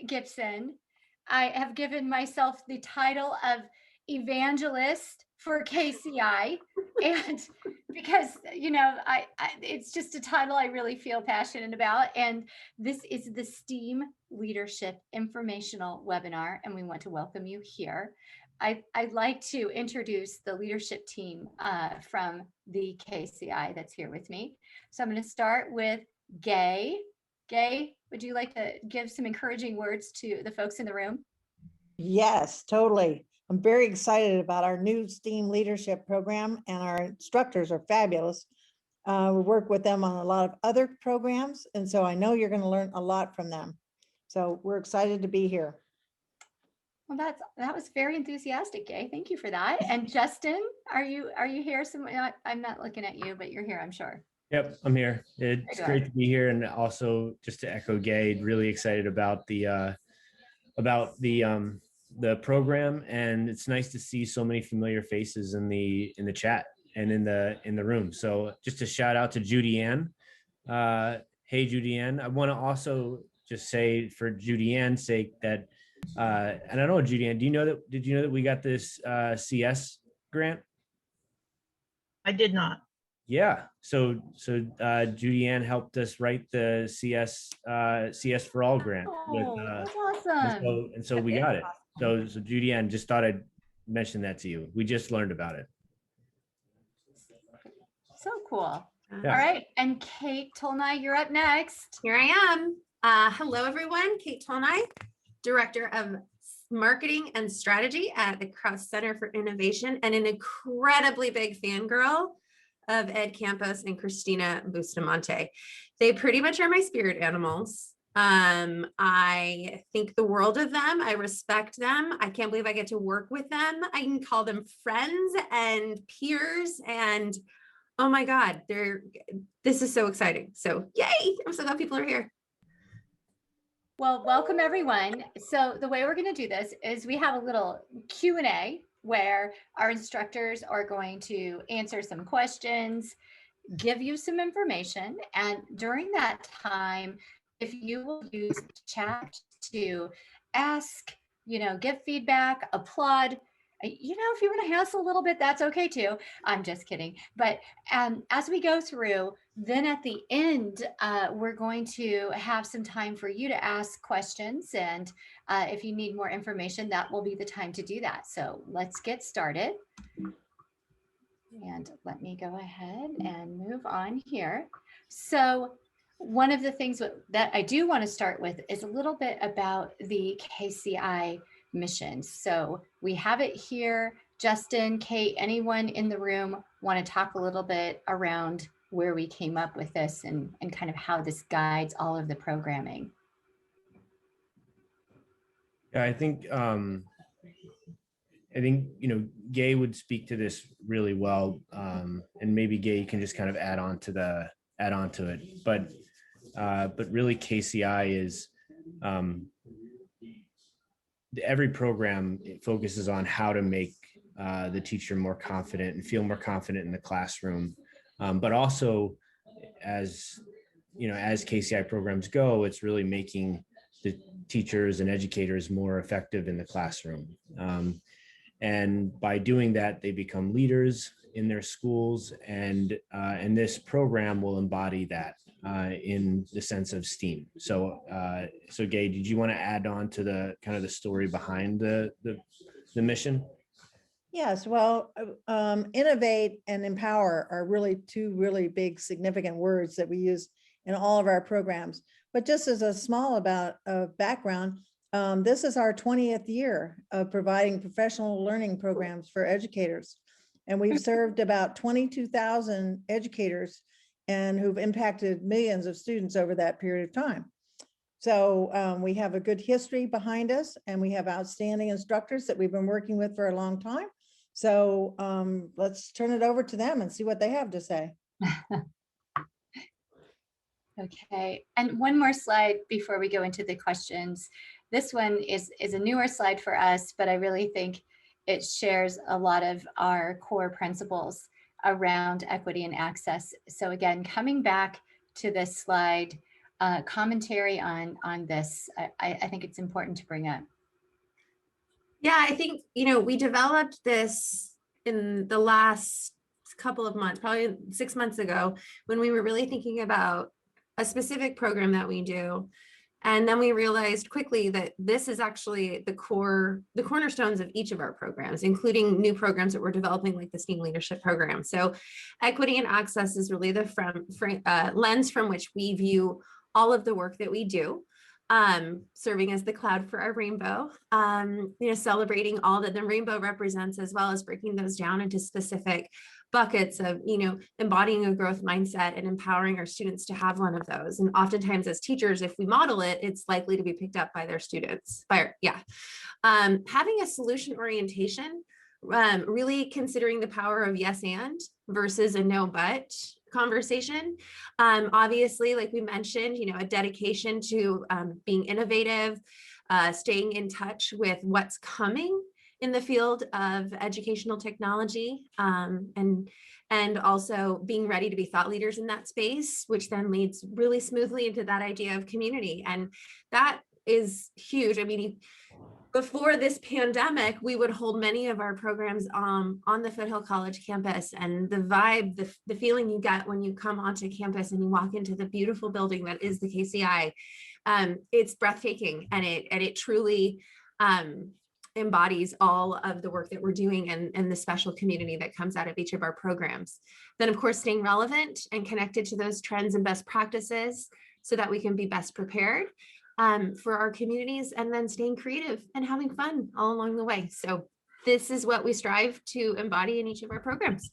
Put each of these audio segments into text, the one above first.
Gibson. I have given myself the title of evangelist for KCI, and because it's just a title I really feel passionate about. And this is the STEAM Leadership Informational Webinar, and we want to welcome you here. I'd like to introduce the leadership team from the KCI that's here with me. So I'm going to start with Gay. Gay, would you like to give some encouraging words to the folks in the room? Yes, totally. I'm very excited about our new STEAM leadership program, and our instructors are fabulous. We work with them on a lot of other programs, and so I know you're going to learn a lot from them. So we're excited to be here. Well, that was very enthusiastic, Gay. Thank you for that. And Justin, are you here? I'm not looking at you, but you're here, I'm sure. Yep, I'm here. It's great to be here, and also just to echo Gay, really excited about the program, and it's nice to see so many familiar faces in the chat and in the room. So just a shout out to Judy Ann. Hey, Judy Ann. I want to also just say, for Judy Ann's sake, that and I don't know, Judy Ann, did you know that we got this CS grant? I did not. Yeah, so Judy Ann helped us write the CS for All grant. That's awesome. And so we got it. So Judy Ann, just thought I'd mention that to you. We just learned about it. So cool. Yeah. All right, and Kate Tolnai, you're up next. Here I am. Hello, everyone. Kate Tolnai, Director of Marketing and Strategy at the Krause Center for Innovation, and an incredibly big fangirl of Ed Campos and Cristina Bustamante. They pretty much are my spirit animals. I think the world of them. I respect them. I can't believe I get to work with them. I can call them friends and peers, and oh my God, this is so exciting. So yay, I'm so glad people are here. Well, welcome everyone. So the way we're going to do this is we have a little Q&A where our instructors are going to answer some questions, give you some information, and during that time, if you will use the chat to ask, give feedback, applaud, if you want to hassle a little bit, that's okay too. I'm just kidding. But as we go through, then at the end, we're going to have some time for you to ask questions. And if you need more information, that will be the time to do that. So let's get started. And let me go ahead and move on here. So one of the things that I do want to start with is a little bit about the KCI mission. So we have it here. Justin, Kate, anyone in the room want to talk a little bit around where we came up with this and kind of how this guides all of the programming? Yeah, I think Gay would speak to this really well, and maybe Gay, you can just kind of add on to it. But really, KCI is every program focuses on how to make the teacher more confident and feel more confident in the classroom. But also, as KCI programs go, it's really making the teachers and educators more effective in the classroom. And by doing that, they become leaders in their schools, and this program will embody that in the sense of STEAM. So Gay, did you want to add on to the kind of the story behind the mission? Yes, well, innovate and empower are really two really big, significant words that we use in all of our programs. But just as a small background, this is our 20th year of providing professional learning programs for educators. And we've served about 22,000 educators and who've impacted millions of students over that period of time. So we have a good history behind us, and we have outstanding instructors that we've been working with for a long time. So let's turn it over to them and see what they have to say. Okay, and one more slide before we go into the questions. This one is a newer slide for us, but I really think it shares a lot of our core principles around equity and access. So again, coming back to this slide, commentary on this, I think it's important to bring up. Yeah, I think, we developed this in the last couple of months, probably 6 months ago, when we were really thinking about a specific program that we do. And then we realized quickly that this is actually the cornerstones of each of our programs, including new programs that we're developing, like the STEAM leadership program. So equity and access is really the lens from which we view all of the work that we do, serving as the cloud for our rainbow, celebrating all that the rainbow represents, as well as breaking those down into specific buckets of, embodying a growth mindset and empowering our students to have one of those. And oftentimes as teachers, if we model it, it's likely to be picked up by their students. Having a solution orientation, really considering the power of yes and versus a no but conversation. Obviously, like we mentioned, a dedication to being innovative, staying in touch with what's coming in the field of educational technology, and also being ready to be thought leaders in that space, which then leads really smoothly into that idea of community. And that is huge. I mean, before this pandemic, we would hold many of our programs on the Foothill College campus, and the vibe, the feeling you get when you come onto campus and you walk into the beautiful building that is the KCI, it's breathtaking, and it truly embodies all of the work that we're doing and the special community that comes out of each of our programs. Then, of course, staying relevant and connected to those trends and best practices so that we can be best prepared for our communities, and then staying creative and having fun all along the way. So this is what we strive to embody in each of our programs.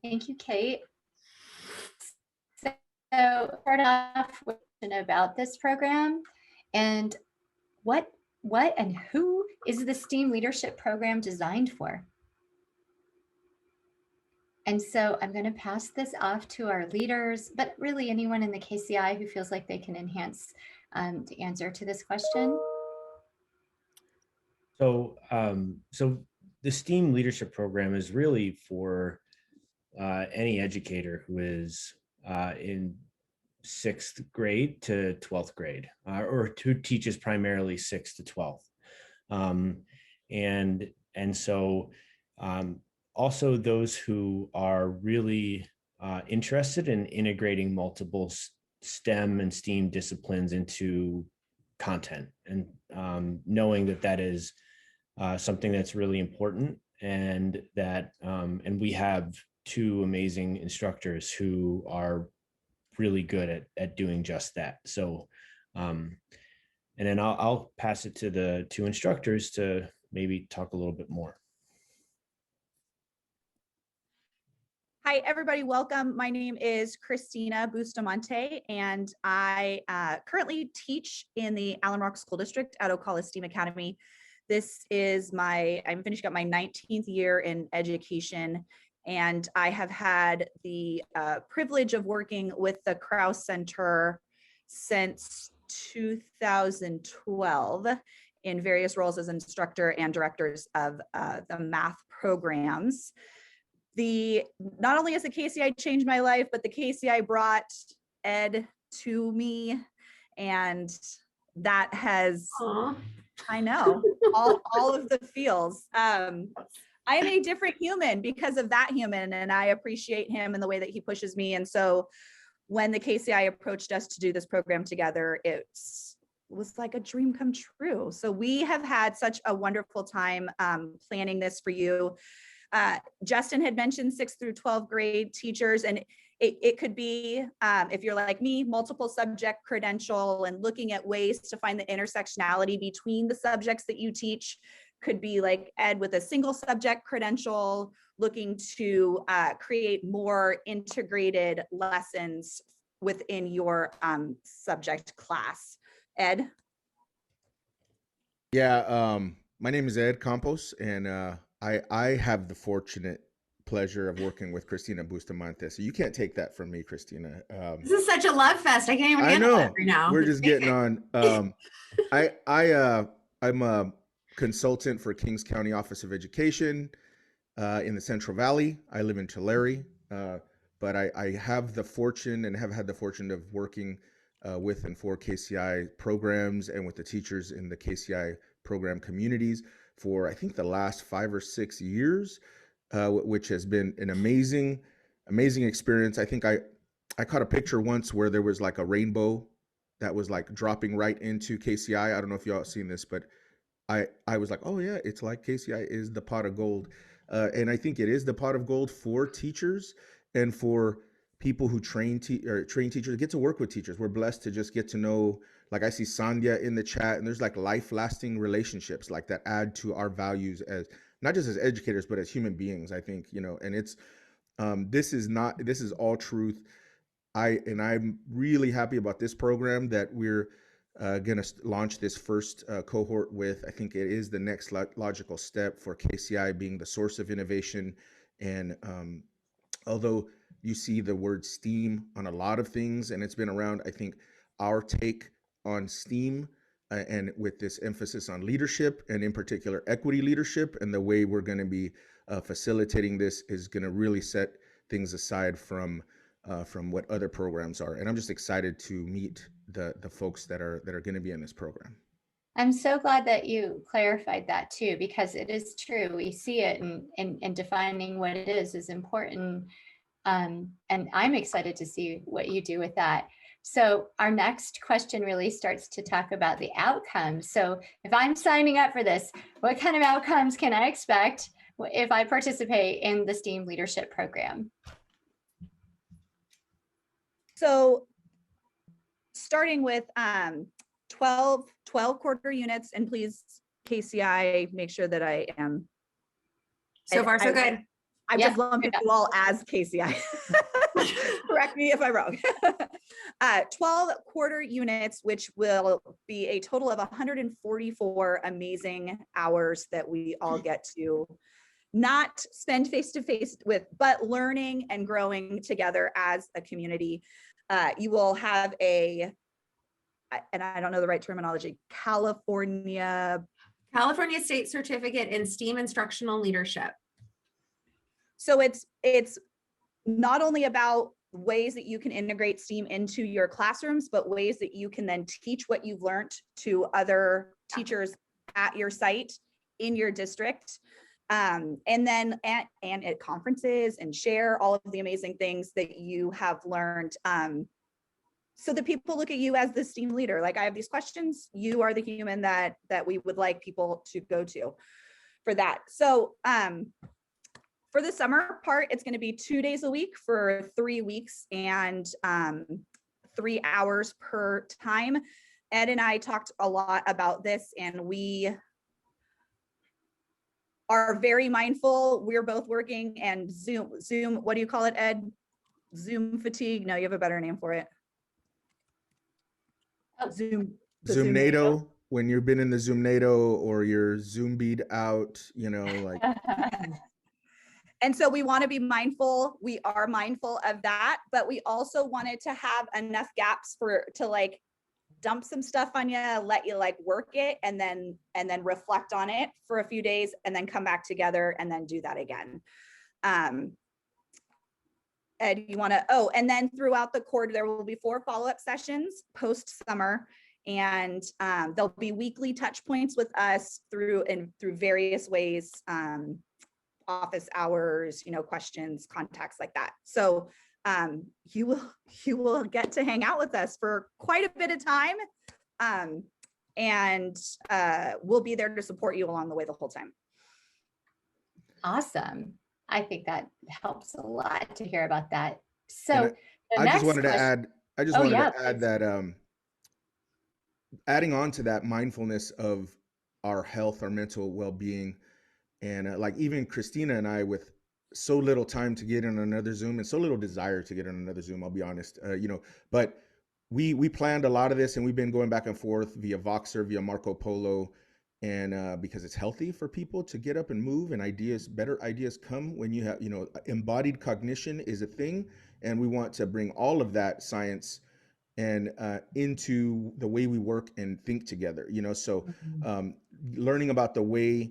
Thank you, Kate. So start off with about this program, and what and who is the STEAM leadership program designed for? And so I'm going to pass this off to our leaders, but really anyone in the KCI who feels like they can enhance the answer to this question. So the STEAM leadership program is really for any educator who is in 6th grade to 12th grade, or who teaches primarily 6th to 12th. And so also those who are really interested in integrating multiple STEM and STEAM disciplines into content, and knowing that is something that's really important, and that and we have 2 amazing instructors who are really good at doing just that. So and then I'll pass it to the 2 instructors to maybe talk a little bit more. Hi, everybody. Welcome. My name is Cristina Bustamante, and I currently teach in the Allen Rock School District at Ocala STEAM Academy. This is I'm finishing up my 19th year in education, and I have had the privilege of working with the Krause Center since 2012 in various roles as instructor and directors of the math programs. Not only has the KCI changed my life, but the KCI brought Ed to me, and that has, Aww. I know, all of the feels. I am a different human because of that human, and I appreciate him and the way that he pushes me. And so when the KCI approached us to do this program together, it was like a dream come true. So we have had such a wonderful time planning this for you. Justin had mentioned 6th through 12th grade teachers, and it could be, if you're like me, multiple subject credential, and looking at ways to find the intersectionality between the subjects that you teach. Could be like Ed with a single subject credential, looking to create more integrated lessons within your subject class. Ed? Yeah, my name is Ed Campos, and I have the fortunate pleasure of working with Cristina Bustamante. So you can't take that from me, Cristina. This is such a love fest. I can't even handle it right now. We're just getting on. I'm a consultant for Kings County Office of Education in the Central Valley. I live in Tulare. but I have the fortune and have had the fortune of working with and for KCI programs and with the teachers in the KCI program communities for I think the last 5 or 6 years, which has been an amazing experience. I think I caught a picture once where there was like a rainbow that was like dropping right into KCI. I don't know if y'all seen this, but I was like, oh yeah, it's like KCI is the pot of gold. And I think it is the pot of gold for teachers and for people who train teachers, get to work with teachers. We're blessed to just get to know, like I see Sandhya in the chat, and there's like life lasting relationships like that add to our values as not just as educators, but as human beings, I think, and it's, this is all truth. I'm really happy about this program that we're going to launch this first cohort with. I think it is the next logical step for KCI being the source of innovation. And although you see the word STEAM on a lot of things, and it's been around, I think our take on STEAM and with this emphasis on leadership and in particular equity leadership and the way we're going to be facilitating this is going to really set things aside from what other programs are. And I'm just excited to meet the folks that are going to be in this program. I'm so glad that you clarified that too, because it is true. We see it, and defining what it is important. And I'm excited to see what you do with that. So our next question really starts to talk about the outcomes. So if I'm signing up for this, what kind of outcomes can I expect if I participate in the STEAM leadership program? So starting with 12 quarter units, and please, KCI, make sure that I am. So far, so good. I've just lumped you all as KCI. Correct me if I'm wrong. 12 quarter units, which will be a total of 144 amazing hours that we all get to not spend face-to-face with, but learning and growing together as a community. You will have and I don't know the right terminology, California State Certificate in STEAM Instructional Leadership. So it's not only about ways that you can integrate STEAM into your classrooms, but ways that you can then teach what you've learned to other teachers at your site, in your district, and then at conferences, and share all of the amazing things that you have learned. So that people look at you as the STEAM leader. Like, I have these questions, you are the human that we would like people to go to for that. So for the summer part, it's going to be 2 days a week for 3 weeks and 3 hours per time. Ed and I talked a lot about this, and we are very mindful. We're both working, and Zoom, what do you call it, Ed? Zoom fatigue? No, you have a better name for it. Oh. Zoomnado. When you've been in the Zoomnado or you're Zoom-bead out, like. And so we want to be mindful. We are mindful of that, but we also wanted to have enough gaps to like dump some stuff on you, let you like work it, and then reflect on it for a few days, and then come back together and then do that again. Ed, you want to, and then throughout the quarter, there will be 4 follow-up sessions post summer, and there'll be weekly touch points with us through various ways, office hours, questions, contacts like that. So you will get to hang out with us for quite a bit of time. And we'll be there to support you along the way the whole time. Awesome. I think that helps a lot to hear about that. So I just wanted to add that adding on to that mindfulness of our health, our mental well-being, and like even Cristina and I, with so little time to get in another Zoom and so little desire to get in another Zoom, I'll be honest, but we planned a lot of this, and we've been going back and forth via Voxer, via Marco Polo, and because it's healthy for people to get up and move, and better ideas come when you have, embodied cognition is a thing, and we want to bring all of that science and into the way we work and think together, so learning about the way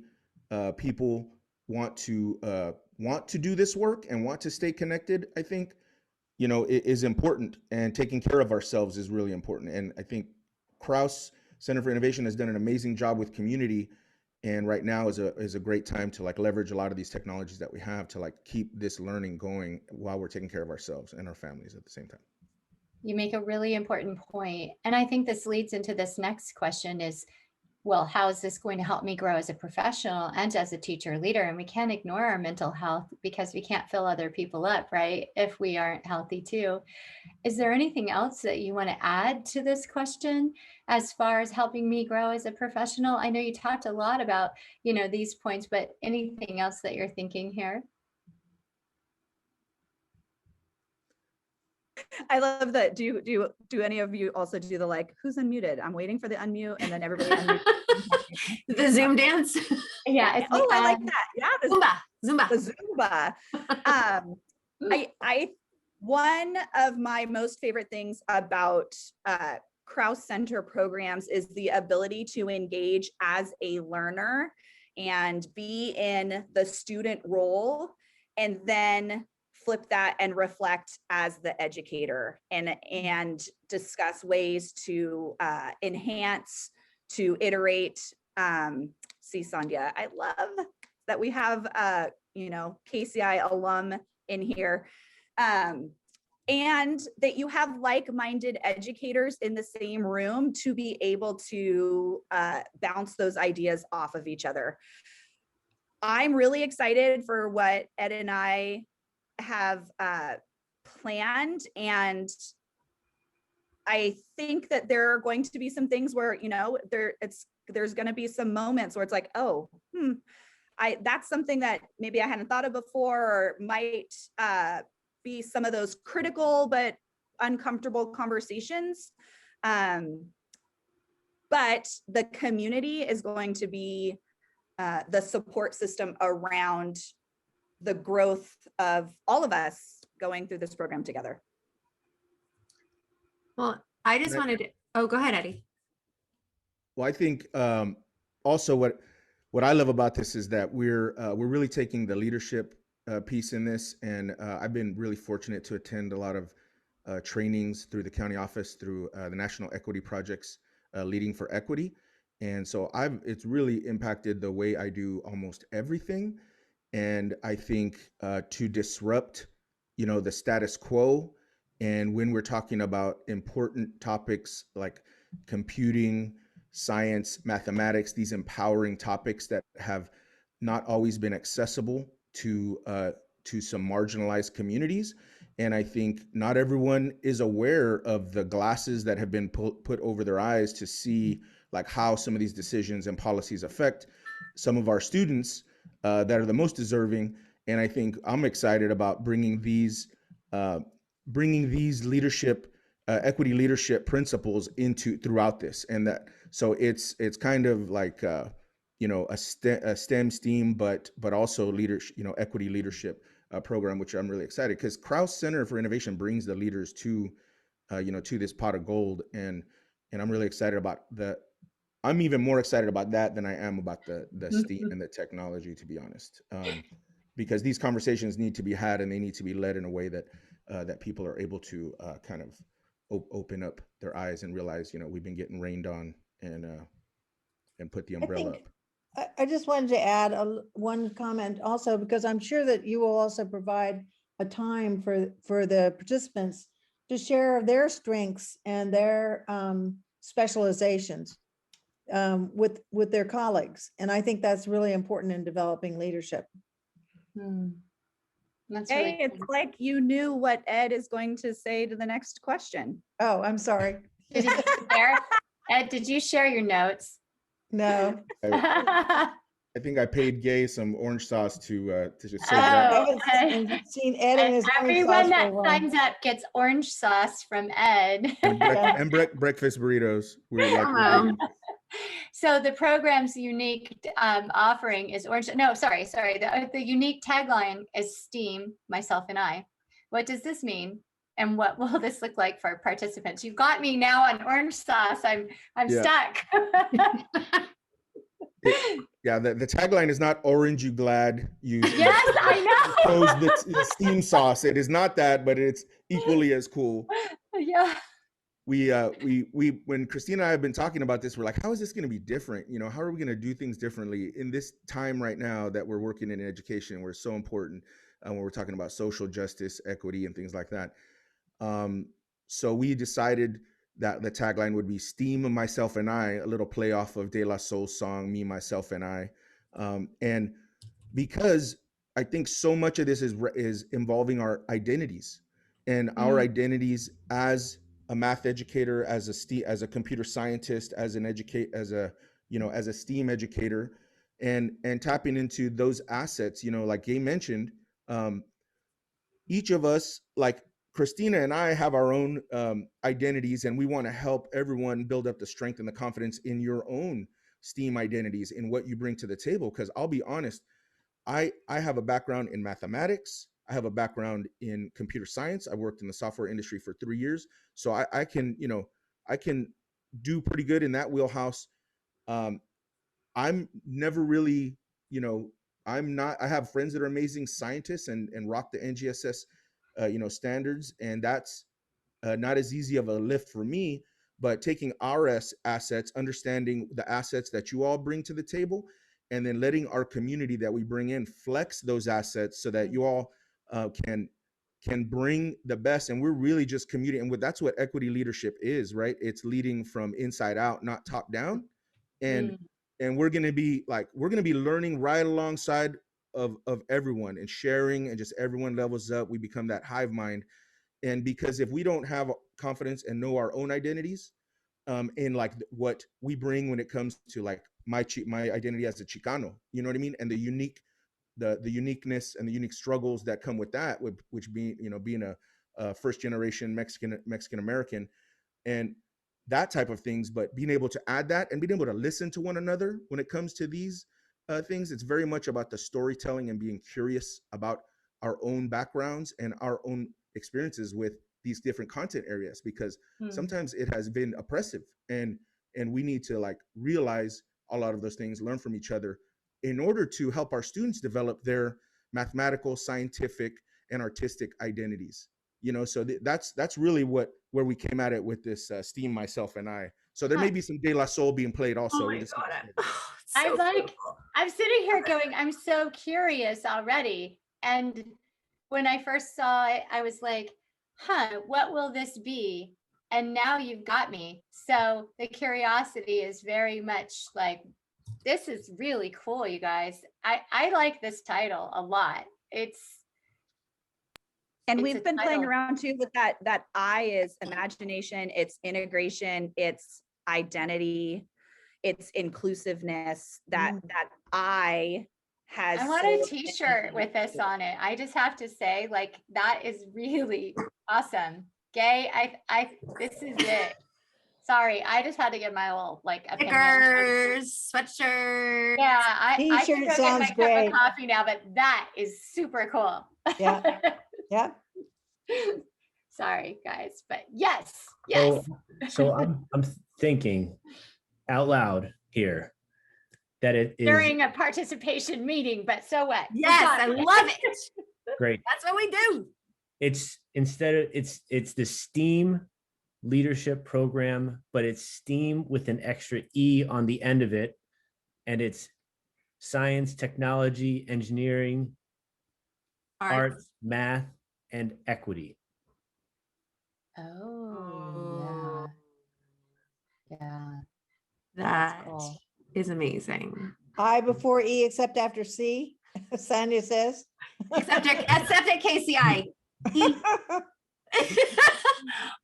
people want to do this work and want to stay connected, I think is important, and taking care of ourselves is really important. And I think Krause Center for Innovation has done an amazing job with community. And right now is a great time to like leverage a lot of these technologies that we have to like keep this learning going while we're taking care of ourselves and our families at the same time. You make a really important point. And I think this leads into this next question is, well, how is this going to help me grow as a professional and as a teacher leader? And we can't ignore our mental health because we can't fill other people up, right? If we aren't healthy too. Is there anything else that you want to add to this question as far as helping me grow as a professional? I know you talked a lot about, these points, but anything else that you're thinking here? I love that. Do any of you also do the like, who's unmuted? I'm waiting for the unmute, and then everybody unmute. The Zoom dance. Yeah. It's I like that. Yeah. Zumba. The Zumba. I one of my most favorite things about Krause Center programs is the ability to engage as a learner and be in the student role, and then flip that and reflect as the educator and discuss ways to enhance, to iterate. See, Sandhya, I love that we have KCI alum in here, and that you have like-minded educators in the same room to be able to bounce those ideas off of each other. I'm really excited for what Ed and I have planned, and I think that there are going to be some things where there's going to be some moments where it's like, oh, that's something that maybe I hadn't thought of before, or might be some of those critical but uncomfortable conversations. But the community is going to be the support system around the growth of all of us going through this program together. Well, I just wanted to, go ahead, Eddie. Well, I think also what I love about this is that we're really taking the leadership piece in this, and I've been really fortunate to attend a lot of trainings through the county office, through the National Equity Projects, Leading for Equity, and so it's really impacted the way I do almost everything. And I think to disrupt, the status quo, and when we're talking about important topics like computing, science, mathematics, these empowering topics that have not always been accessible to some marginalized communities. And I think not everyone is aware of the glasses that have been put over their eyes to see like how some of these decisions and policies affect some of our students that are the most deserving. And I think I'm excited about bringing these leadership, equity leadership principles throughout this, and that so it's kind of like a STEM, but also leadership, equity leadership program, which I'm really excited because Krause Center for Innovation brings the leaders to this pot of gold, and I'm really excited about I'm even more excited about that than I am about the STEAM and the technology, to be honest, because these conversations need to be had, and they need to be led in a way that that people are able to kind of open up their eyes and realize, we've been getting rained on, and put the umbrella up. I just wanted to add one comment also, because I'm sure that you will also provide a time for the participants to share their strengths and their specializations with their colleagues. And I think that's really important in developing leadership. That's Hey, really it's like you knew what Ed is going to say to the next question. Oh, I'm sorry. Did you share? Ed, did you share your notes? No. I think I paid Gay some orange sauce to just say I that. haven't seen Ed and his orange Everyone sauce that for a while. signs up gets orange sauce from Ed. And breakfast burritos. So the program's unique offering is orange. No, sorry. The unique tagline is STEAM, myself and I. What does this mean? And what will this look like for participants? You've got me now on orange sauce. I'm stuck. Yeah, the tagline is not "Orange, you glad you." Yes, I Chose know. the steam sauce. It is not that, but it's equally as cool. Yeah. We when Christina and I have been talking about this, we're like, how is this going to be different? You know, how are we going to do things differently in this time right now that we're working in education, where it's so important when we're talking about social justice, equity, and things like that. So we decided that the tagline would be "Steam, Myself, and I," a little play off of De La Soul's song "Me, Myself, and I," and because I think so much of this is involving our identities and our identities as a math educator, as a computer scientist, as a STEAM educator, and tapping into those assets. You know, like Gay mentioned, each of us, like Cristina and I, have our own identities, and we want to help everyone build up the strength and the confidence in your own STEAM identities, in what you bring to the table. Because I'll be honest, I have a background in mathematics. I have a background in computer science. I worked in the software industry for 3 years. So I can do pretty good in that wheelhouse. I'm never really, I have friends that are amazing scientists and rock the NGSS, standards. And that's not as easy of a lift for me, but taking our assets, understanding the assets that you all bring to the table, and then letting our community that we bring in flex those assets so that you all can bring the best. And we're really just communicating. And that's what equity leadership is, right? It's leading from inside out, not top down. And we're going to be learning right alongside of everyone, and sharing, and just everyone levels up. We become that hive mind. And because if we don't have confidence and know our own identities, in like what we bring when it comes to like my identity as a Chicano, you know what I mean, and the uniqueness and the unique struggles that come with that, which being a first generation Mexican American, and that type of things. But being able to add that and being able to listen to one another when it comes to these things, it's very much about the storytelling and being curious about our own backgrounds and our own experiences with these different content areas, because sometimes it has been oppressive, and we need to like realize a lot of those things, learn from each other, in order to help our students develop their mathematical, scientific, and artistic identities. So that's really where we came at it with this STEAM, Myself, and I. So there may be some De La Soul being played also. Oh my God. I'm sitting here going, I'm so curious already. And when I first saw it, I was like, what will this be? And now you've got me. So the curiosity is very much like, this is really cool, you guys. I like this title a lot. And we've been playing around too with that I is imagination, it's integration, it's identity, it's inclusiveness. That I want a t-shirt with this on it. I just have to say, like, that is really awesome. Gay, this is it. Sorry, I just had to get my little stickers, sweatshirt. Yeah, I can go get my great. cup of coffee now, but that is super cool. Yeah. Yeah. Sorry, guys, but yes. So I'm thinking out loud here that it is during a participation meeting, but so what? Yes, I love it. Great. That's what we do. It's it's the STEAM leadership program, but it's STEAM with an extra E on the end of it. And it's science, technology, engineering, arts, math, and equity. Oh, yeah. That is amazing. I before E except after C, Sanya says. Except at KCI.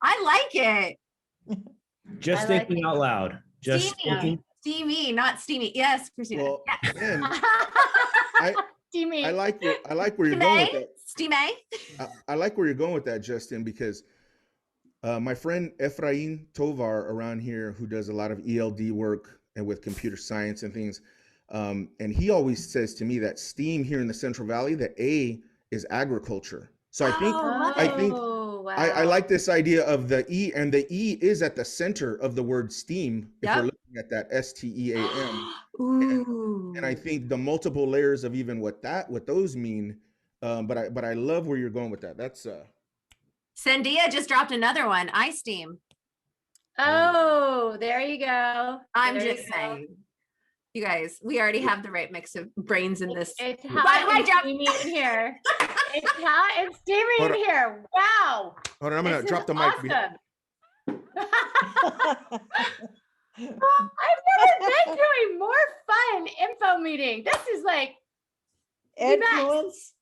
I like it. Just thinking out loud. Just thinking. Steamy, not steamy. Yes, Cristina. Well, yes. and Steamy. I like where you're going with that. Steamy. I like where you're going with that, Justin, because my friend Efrain Tovar around here, who does a lot of ELD work and with computer science and things, and he always says to me that STEAM here in the Central Valley, the A is agriculture. So I like this idea of the E, and the E is at the center of the word STEAM. If we're looking at that STEAM. Ooh. And I think the multiple layers of even what those mean. But I love where you're going with that. That's Sandia just dropped another one. Ice steam. Oh, there you go. I'm There you just go. saying. You guys, we already have the right mix of brains in this. It's Why hot do I and drop- steamy in here. It's hot and steamy Hold in on. here. Wow. hold on, I'm gonna This drop is the mic. awesome. I've never been to a more fun info meeting. This is like the best. Influence.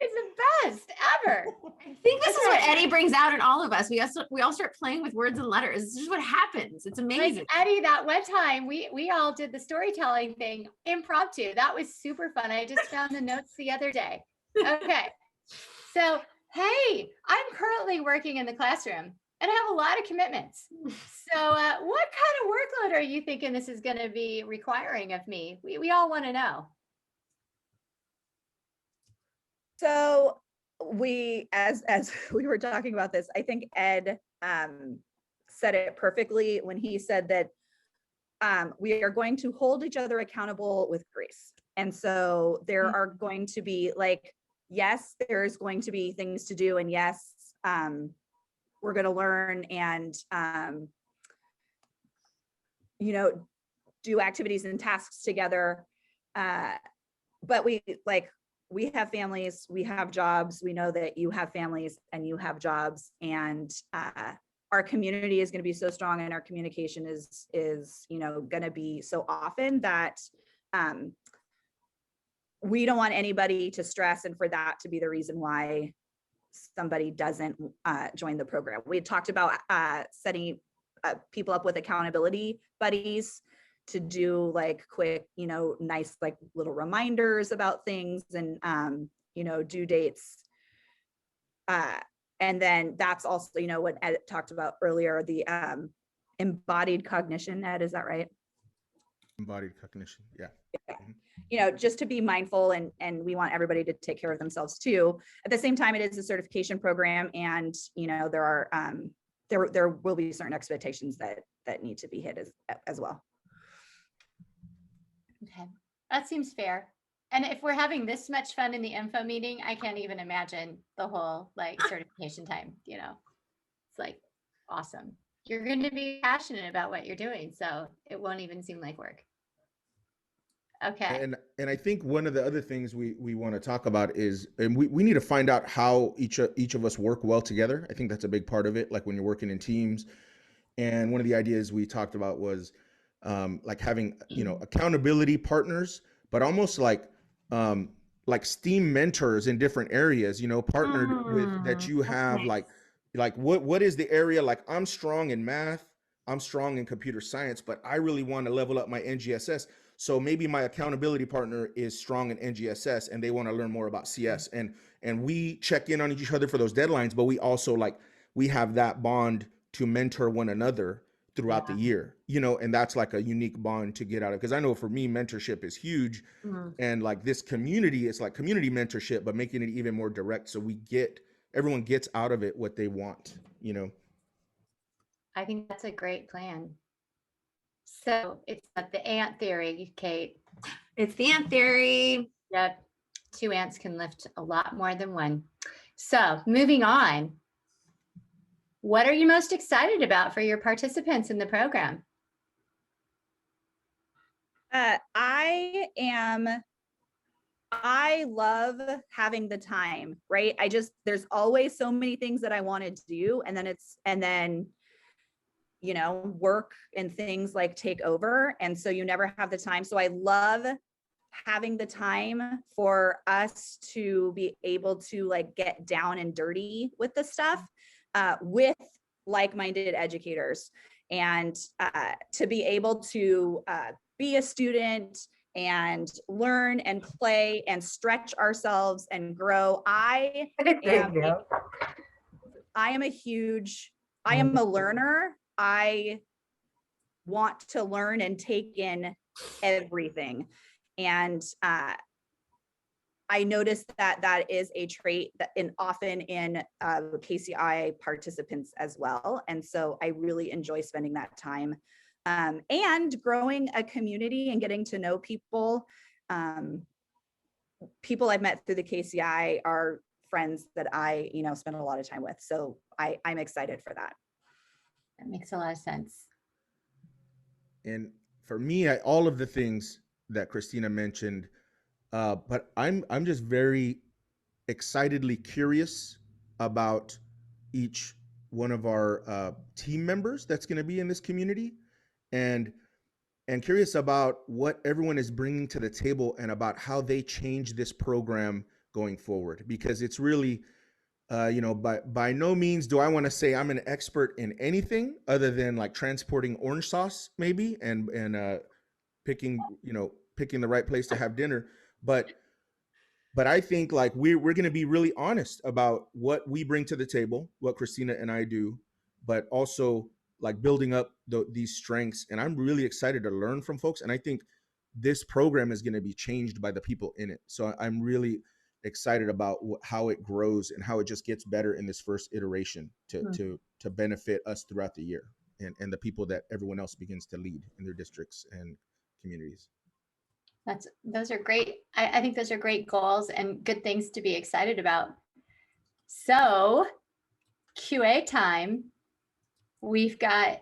It's the best ever. I think this is what Okay. Eddie brings out in all of us. We all start playing with words and letters. This is just what happens. It's amazing. Like Eddie, that one time we all did the storytelling thing impromptu. That was super fun. I just found the notes the other day. Okay. So, hey, I'm currently working in the classroom and I have a lot of commitments. So what kind of workload are you thinking this is going to be requiring of me? We all want to know. So we, as we were talking about this, I think Ed said it perfectly when he said that we are going to hold each other accountable with grace. And so there are going to be like, yes, there's going to be things to do. And yes, we're going to learn and, do activities and tasks together. But we have families, we have jobs. We know that you have families and you have jobs, and our community is going to be so strong, and our communication is going to be so often that we don't want anybody to stress and for that to be the reason why somebody doesn't join the program. We had talked about setting people up with accountability buddies to do like quick, nice, like little reminders about things and, due dates. And then that's also, what Ed talked about earlier, the embodied cognition. Ed, is that right? Embodied cognition. Yeah. Just to be mindful, and we want everybody to take care of themselves too. At the same time, it is a certification program, and there are there will be certain expectations that need to be hit as well. Okay, that seems fair. And if we're having this much fun in the info meeting, I can't even imagine the whole like certification time, it's like awesome. You're going to be passionate about what you're doing, so it won't even seem like work. Okay. And I think one of the other things we want to talk about is, and we need to find out how each of us work well together. I think that's a big part of it, like when you're working in teams. And one of the ideas we talked about was like having, accountability partners, but almost like STEAM mentors in different areas, partnered with that you have nice. like what is the area? Like I'm strong in math, I'm strong in computer science, but I really want to level up my NGSS. So maybe my accountability partner is strong in NGSS and they want to learn more about CS, and we check in on each other for those deadlines, but we also we have that bond to mentor one another throughout the year, and that's like a unique bond to get out of, because I know for me, mentorship is huge. And like this community, it's like community mentorship, but making it even more direct. So everyone gets out of it what they want, I think that's a great plan. So it's not the ant theory, Kate. It's the ant theory. Yep. 2 ants can lift a lot more than one. So moving on. What are you most excited about for your participants in the program? I love having the time, right? There's always so many things that I want to do. And then work and things like take over. And so you never have the time. So I love having the time for us to be able to like get down and dirty with the stuff with like-minded educators, and to be able to be a student and learn and play and stretch ourselves and grow. I am a learner. I want to learn and take in everything. And I noticed that is a trait that often in KCI participants as well. And so I really enjoy spending that time and growing a community and getting to know people. People I've met through the KCI are friends that I, spend a lot of time with. So I'm excited for that. That makes a lot of sense. And for me, all of the things that Cristina mentioned, but I'm just very excitedly curious about each one of our team members that's going to be in this community, and curious about what everyone is bringing to the table and about how they change this program going forward. Because it's really, by no means do I want to say I'm an expert in anything other than like transporting orange sauce maybe and picking the right place to have dinner. But I think like we're going to be really honest about what we bring to the table, what Cristina and I do, but also like building up these strengths. And I'm really excited to learn from folks. And I think this program is going to be changed by the people in it. So I'm really excited about how it grows and how it just gets better in this first iteration to benefit us throughout the year and the people that everyone else begins to lead in their districts and communities. Those are great. I think those are great goals and good things to be excited about. So QA time. We've got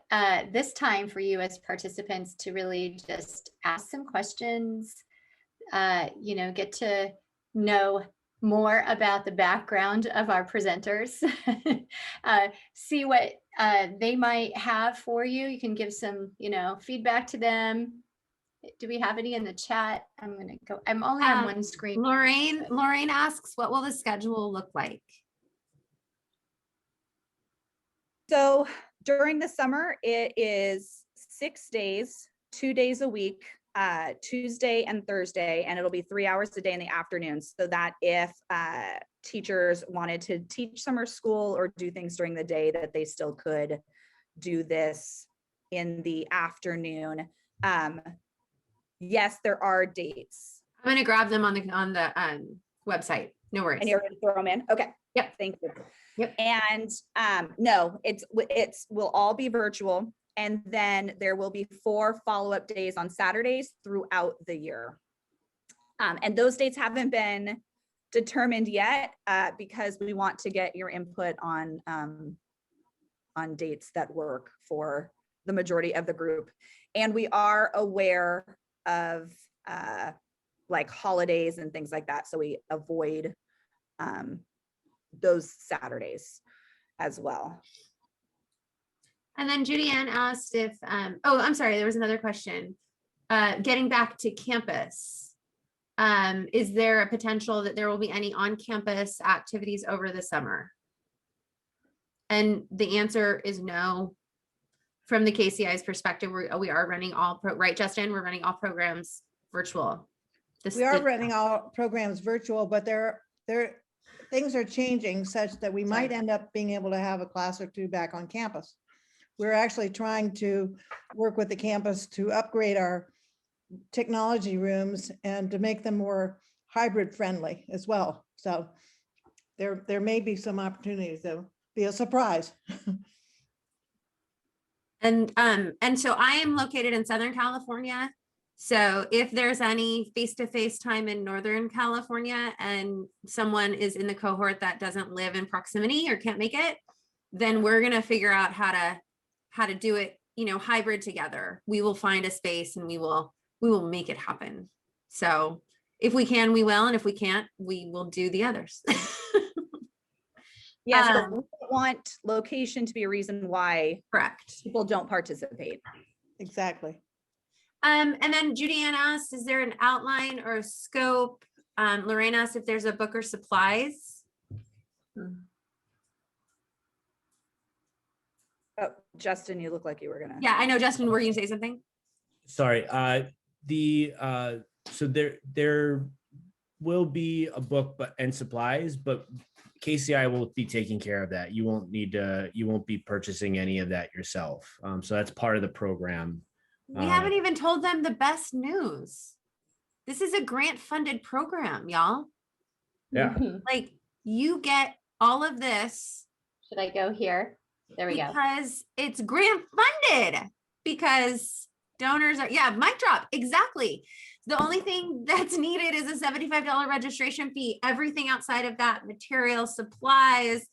this time for you as participants to really just ask some questions, get to know more about the background of our presenters, see what they might have for you. You can give some, feedback to them. Do we have any in the chat? I'm going to go. I'm only on one screen. Lorraine asks, what will the schedule look like? So during the summer, it is 6 days, 2 days a week, Tuesday and Thursday, and it'll be 3 hours a day in the afternoon. So that if teachers wanted to teach summer school or do things during the day, that they still could do this in the afternoon. Yes, there are dates. I'm going to grab them on the website. No worries. And you're going to throw them in? Okay. Yep. Thank you. Yep. And no, it's will all be virtual. And then there will be 4 follow-up days on Saturdays throughout the year. And those dates haven't been determined yet because we want to get your input on dates that work for the majority of the group. And we are aware of like holidays and things like that. So we avoid those Saturdays as well. And then Judy Ann asked if, I'm sorry, there was another question. Getting back to campus, is there a potential that there will be any on-campus activities over the summer? And the answer is no. From the KCI's perspective, we are running right, Justin? We're running all programs virtual. We are running all programs virtual, but things are changing such that we might end up being able to have a class or two back on campus. We're actually trying to work with the campus to upgrade our technology rooms and to make them more hybrid friendly as well. So there may be some opportunities that will be a surprise. And so I am located in Southern California. So if there's any face-to-face time in Northern California and someone is in the cohort that doesn't live in proximity or can't make it, then we're going to figure out how to do it, hybrid together. We will find a space and we will make it happen. So if we can, we will. And if we can't, we will do the others. Yes, but we don't want location to be a reason why Correct. people don't participate. Exactly. And then Judy Ann asked, is there an outline or a scope? Lorraine asked if there's a book or supplies. Oh, Justin, you look like you were gonna. Yeah, I know, Justin, were you gonna say something? Sorry. So there will be a book and supplies, but KCI will be taking care of that. You won't be purchasing any of that yourself. So that's part of the program. We haven't even told them the best news. This is a grant-funded program, y'all. Yeah. Like, you get all of this. Should I go here? There we go. Because it's grant-funded. because donors are, yeah, mic drop, exactly. The only thing that's needed is a $75 registration fee. Everything outside of that, materials, supplies,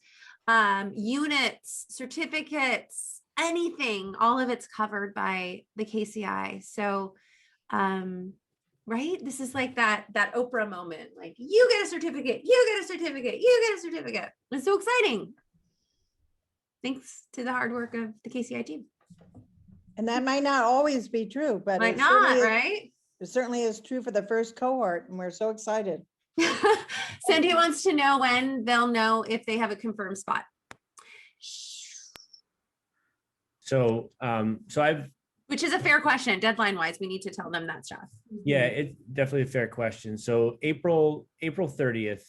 units, certificates, anything, all of it's covered by the KCI. So, right, this is like that Oprah moment, like you get a certificate, you get a certificate, you get a certificate. It's so exciting. Thanks to the hard work of the KCI team. And that might not always be true, but Might it certainly not, is, right? it certainly is true for the first cohort, and we're so excited. Cindy wants to know when they'll know if they have a confirmed spot. So, I've, Which is a fair question. Deadline wise, we need to tell them that stuff. yeah, it's definitely a fair question. So April 30th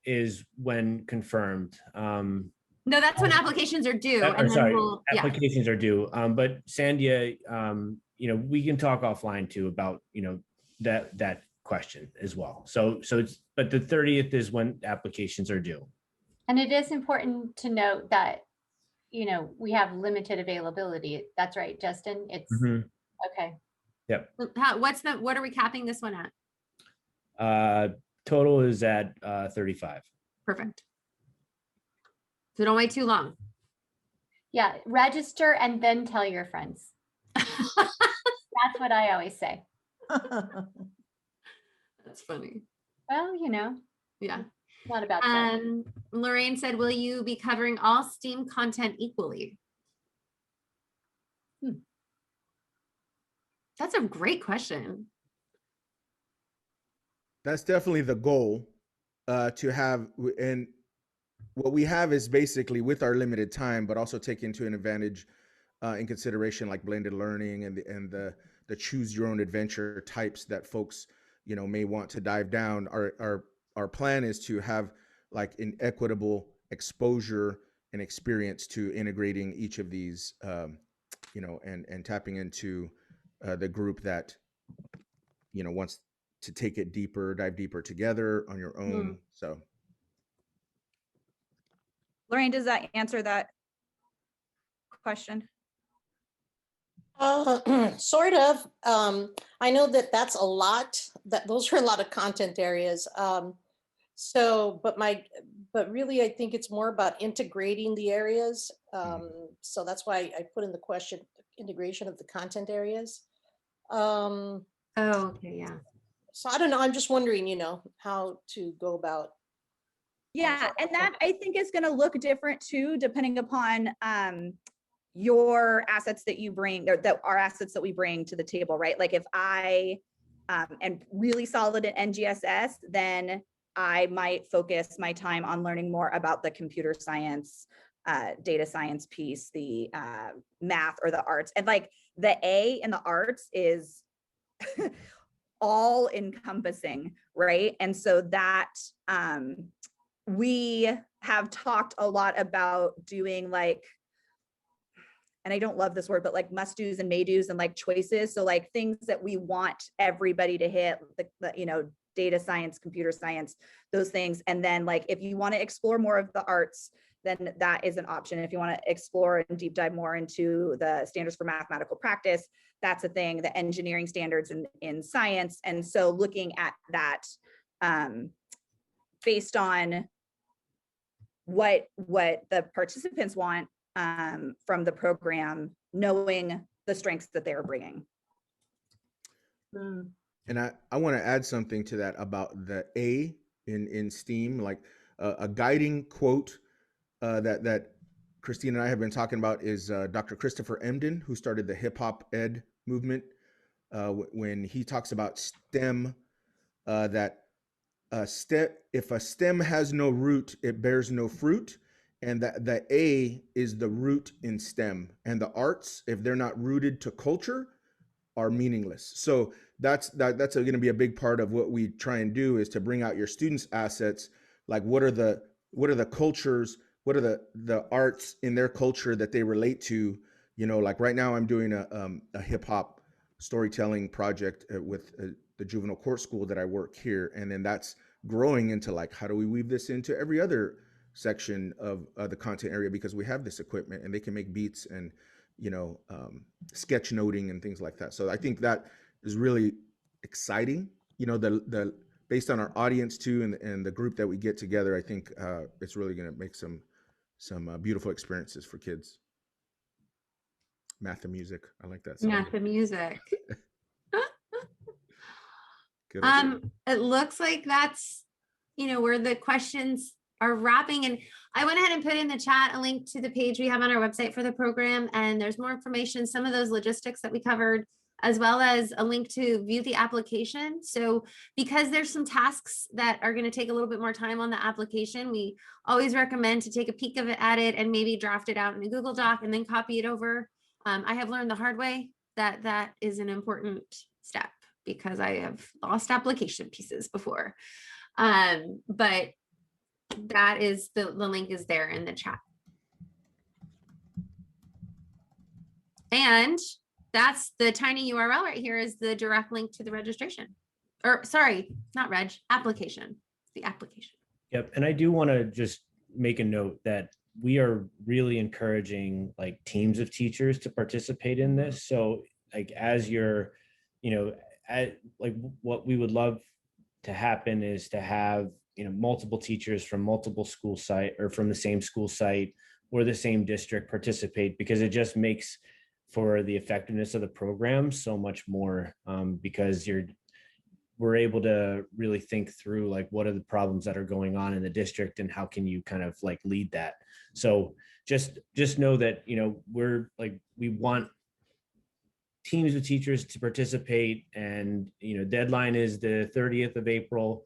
is when confirmed. No, that's when applications are due. Or And then sorry, we'll, yeah. applications are due. But Sandia, we can talk offline too about, that question as well. So it's, but the 30th is when applications are due. And it is important to note that, we have limited availability. That's right, Justin. It's okay. Yep. What are we capping this one at? Total is at 35. Perfect. So don't wait too long. Yeah, register and then tell your friends. That's what I always say. That's funny. Well, Yeah. not about that. Lorraine said, will you be covering all STEAM content equally? That's a great question. That's definitely the goal, to have, and what we have is basically with our limited time, but also take into an advantage in consideration like blended learning and the choose your own adventure types that folks may want to dive down. Our plan is to have like an equitable exposure and experience to integrating each of these, and tapping into the group that wants to take it deeper, dive deeper together on your own. So. Lorraine, does that answer that question? Sort of. I know that that's a lot, that those are a lot of content areas. But really, I think it's more about integrating the areas. So that's why I put in the question, integration of the content areas. Oh, okay, yeah. So I don't know, I'm just wondering, how to go about. Yeah, and that I think is going to look different too, depending upon your assets that you bring, or that are assets that we bring to the table, right? Like if I am really solid at NGSS, then I might focus my time on learning more about the computer science, data science piece, the math or the arts. And like the A in the arts is all encompassing, right? And so that we have talked a lot about doing like, and I don't love this word, but like must do's and may do's and like choices. So like things that we want everybody to hit, the data science, computer science, those things. And then like, if you want to explore more of the arts, then that is an option. If you want to explore and deep dive more into the standards for mathematical practice, that's a thing, the engineering standards in science. And so looking at that based on what the participants want from the program, knowing the strengths that they're bringing. And I want to add something to that about the A in STEAM, like a guiding quote that Cristina and I have been talking about is Dr. Christopher Emdin, who started the hip hop ed movement. When he talks about STEM, if a stem has no root, it bears no fruit. And that the A is the root in STEM, and the arts, if they're not rooted to culture, are meaningless. So that's going to be a big part of what we try and do, is to bring out your students' assets. Like what are the cultures, what are the arts in their culture that they relate to? Like right now I'm doing a hip hop storytelling project with the juvenile court school that I work here. And then that's growing into like, how do we weave this into every other section of the content area, because we have this equipment and they can make beats and sketch noting and things like that. So I think that is really exciting. The based on our audience too, and the group that we get together, I think it's really going to make some beautiful experiences for kids. Math and music. I like that. Math and music. Good idea. It looks like that's, where the questions are wrapping. And I went ahead and put in the chat a link to the page we have on our website for the program. And there's more information, some of those logistics that we covered, as well as a link to view the application. So because there's some tasks that are going to take a little bit more time on the application, we always recommend to take a peek at it and maybe draft it out in a Google Doc and then copy it over. I have learned the hard way that that is an important step because I have lost application pieces before. But that is the link is there in the chat. And that's the tiny URL right here is the direct link to the registration. Or sorry, not reg, application, the application. Yep. And I do want to just make a note that we are really encouraging like teams of teachers to participate in this. So like as you're, like what we would love to happen is to have, multiple teachers from multiple school site or from the same school site or the same district participate, because it just makes for the effectiveness of the program so much more, because we're able to really think through like what are the problems that are going on in the district and how can you kind of like lead that. So just know that, we're like, we want teams of teachers to participate, and, deadline is the 30th of April.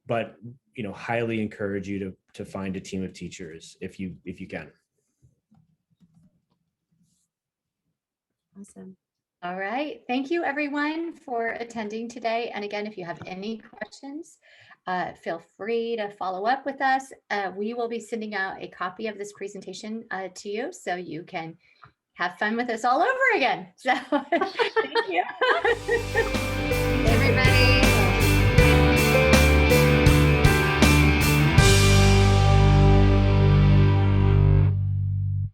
But, highly encourage you to find a team of teachers if you can. Awesome. All right. Thank you, everyone, for attending today. And again, if you have any questions, feel free to follow up with us. We will be sending out a copy of this presentation to you so you can have fun with us all over again. So thank you.